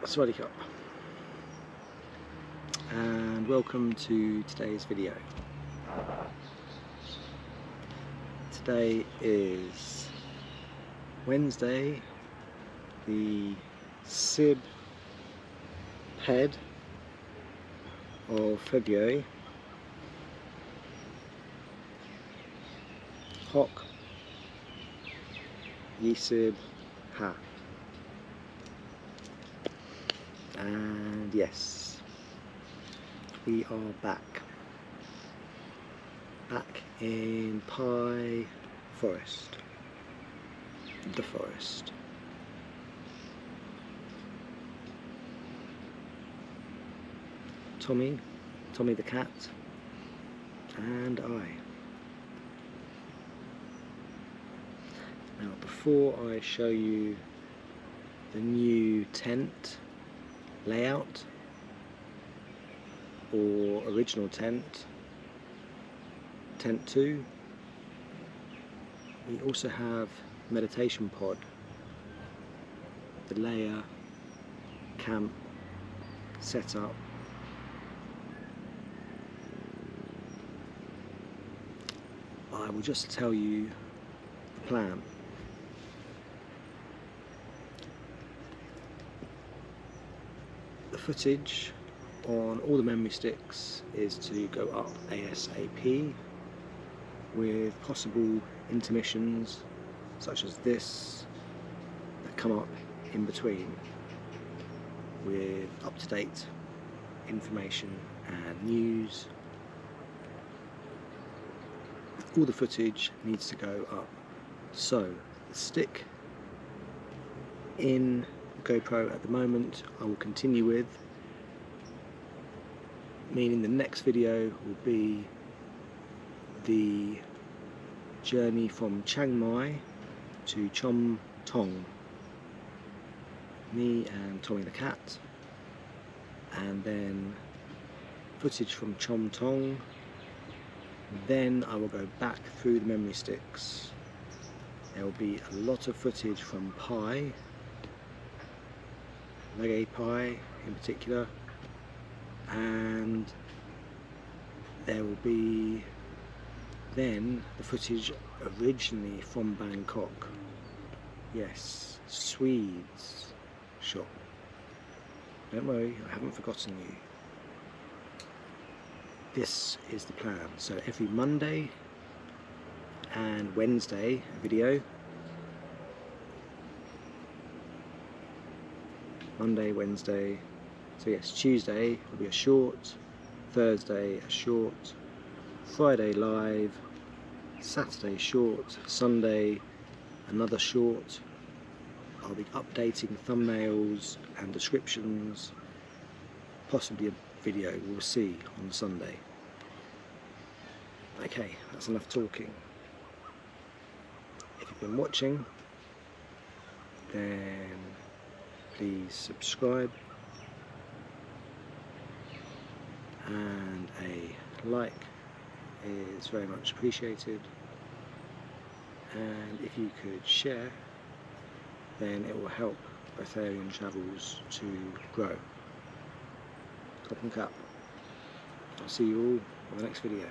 Swaddy up, and welcome to today's video. Today is Wednesday, the Sib Head of February. Hock Yisib Ha. And yes, we are back in Pai Forest, the forest. Tommy the cat, and I. Now, before I show you the new tent layout or original tent 2, we also have meditation pod, the layer, camp, setup. I will just tell you the plan. The footage on all the memory sticks is to go up ASAP, with possible intermissions such as this that come up in between, with up-to-date information and news. All the footage needs to go up. So the stick in GoPro at the moment I will continue with, meaning the next video will be the journey from Chiang Mai to Chom Tong, me and Tommy the cat, and then footage from Chom Tong. Then I will go back through the memory sticks. There will be a lot of footage from Pai, Reggae Pai in particular, and there will be then the footage originally from Bangkok. Yes, Swedes shop. Don't worry, I haven't forgotten you. This is the plan. So every Monday and Wednesday a video. Monday, Wednesday. So yes, Tuesday will be a short, Thursday a short, Friday live, Saturday short, Sunday another short. I'll be updating thumbnails and descriptions, possibly a video, we'll see on Sunday. Okay, that's enough talking. If you've been watching, then please subscribe, and a like is very much appreciated, and if you could share, then it will help Breatharian travels to grow. Top and cap. I'll see you all on the next video.